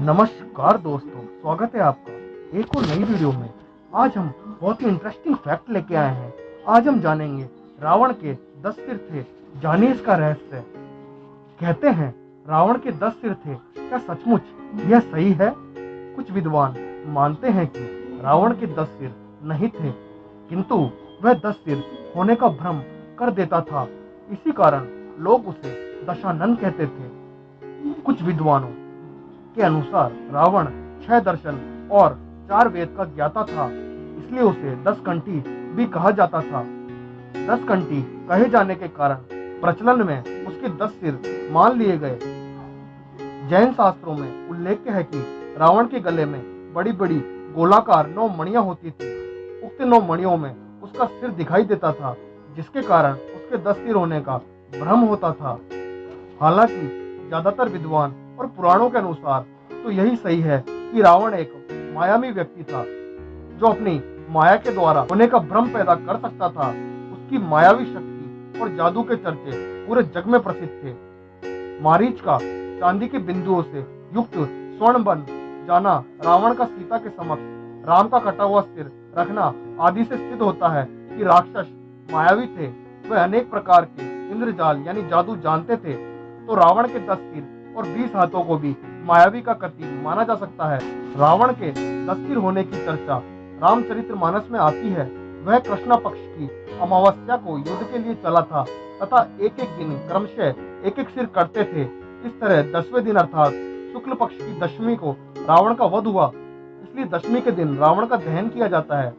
नमस्कार दोस्तों, स्वागत है आपका एक और नई वीडियो में। आज हम बहुत ही इंटरेस्टिंग फैक्ट लेके आए हैं। आज हम जानेंगे रावण के 10 सिर थे, जानिए इसका रहस्य। कहते हैं रावण के 10 सिर थे, क्या सचमुच यह सही है? कुछ विद्वान मानते हैं कि रावण के 10 सिर नहीं थे, किंतु वह 10 सिर होने का भ्रम कर देता था। इसी कारण लोग उसे दशानन कहते थे। कुछ विद्वानों के अनुसार रावण 6 दर्शन और 4 वेद का ज्ञाता था, इसलिए उसे 10 कंठी भी कहा जाता था। 10 कंठी कहे जाने के कारण प्रचलन में उसके 10 सिर मान लिए गए। जैन शास्त्रों में उल्लेख है कि रावण के गले में बड़ी बड़ी गोलाकार 9 मणियां होती थी। उक्त 9 मणियों में उसका सिर दिखाई देता था, जिसके कारण उसके 10 सिर होने का भ्रम होता था। हालांकि ज्यादातर विद्वान और पुराणों के अनुसार तो यही सही है कि रावण एक मायावी व्यक्ति था, जो अपनी माया के द्वारा होने का भ्रम पैदा कर सकता था। उसकी मायावी शक्ति और जादू के चर्चे पूरे जग में प्रसिद्ध थे। मारीच का चांदी के बिंदुओं से युक्त स्वर्ण बन जाना, रावण का सीता के समक्ष राम का कटा हुआ सिर रखना आदि से सिद्ध होता है कि राक्षस मायावी थे। वह अनेक प्रकार के इंद्रजाल यानी जादू जानते थे, तो रावण के 10 सिर और 20 हाथों को भी मायावी का प्रतीक माना जा सकता है। रावण के 10 सिर होने की चर्चा रामचरितमानस में आती है। वह कृष्णा पक्ष की अमावस्या को युद्ध के लिए चला था तथा एक एक दिन क्रमशः एक एक सिर कटते थे। इस तरह 10वें दिन अर्थात शुक्ल पक्ष की दशमी को रावण का वध हुआ, इसलिए दशमी के दिन रावण का दहन किया जाता है।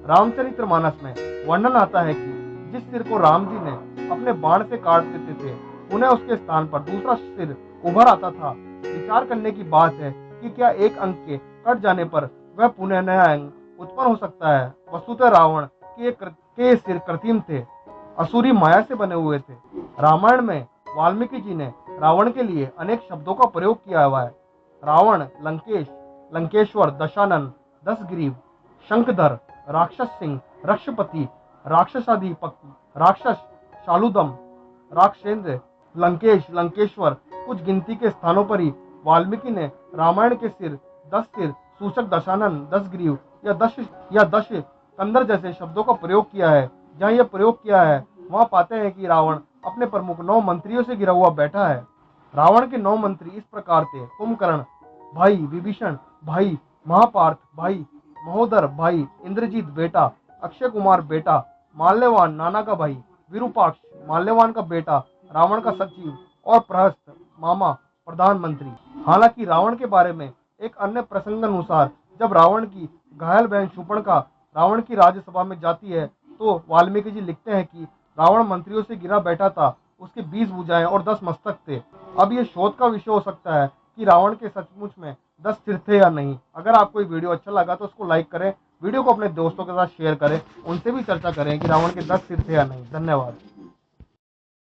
रामचरितमानस में वर्णन आता है कि जिस सिर को राम जी ने अपने बाण से काट देते थे, उन्हें उसके स्थान पर दूसरा सिर उभर आता था। विचार करने की बात है कि क्या एक अंग के कट जाने पर वह पुनः नया अंग उत्पन्न हो सकता है। वस्तुतः रावण के सिर कृत्रिम थे, असुरी माया से बने हुए थे। रामायण में वाल्मीकि जी ने रावण के लिए अनेक शब्दों का प्रयोग किया हुआ है। रावण, लंकेश, लंकेश्वर, दशानन, 10 ग्रीव, शंखधर, राक्षस सिंह, रक्षपति, राक्षसाधिपति, राक्षस, शालुदम, राक्षेंद्र, लंकेश, लंकेश्वर, कुछ गिनती के स्थानों पर ही वाल्मीकि ने रामायण के सिर, 10 सिर सूचक दशानन, 10 ग्रीव या 10 कंदर जैसे शब्दों का प्रयोग किया है। जहाँ यह प्रयोग किया है वहाँ पाते हैं कि रावण अपने प्रमुख 9 मंत्रियों से घिरा हुआ बैठा है। रावण के 9 मंत्री इस प्रकार थे: कुंभकर्ण भाई, विभीषण भाई, महापार्थ भाई, महोदर भाई, इंद्रजीत बेटा, अक्षय कुमार बेटा, माल्यवान नाना का भाई, विरूपाक्ष माल्यवान का बेटा, रावण का सचिव और प्रहस्त मामा प्रधानमंत्री। हालांकि रावण के बारे में एक अन्य प्रसंग अनुसार जब रावण की घायल बहन शूर्पणखा रावण की राज्यसभा में जाती है, तो वाल्मीकि जी लिखते हैं कि रावण मंत्रियों से घिरा बैठा था, उसके 20 भुजाएं और 10 मस्तक थे। अब ये शोध का विषय हो सकता है कि रावण के सचमुच में 10 सिर थे या नहीं। अगर आपको ये वीडियो अच्छा लगा तो उसको लाइक करें, वीडियो को अपने दोस्तों के साथ शेयर करें, उनसे भी चर्चा करें कि रावण के 10 सिर थे या नहीं। धन्यवाद।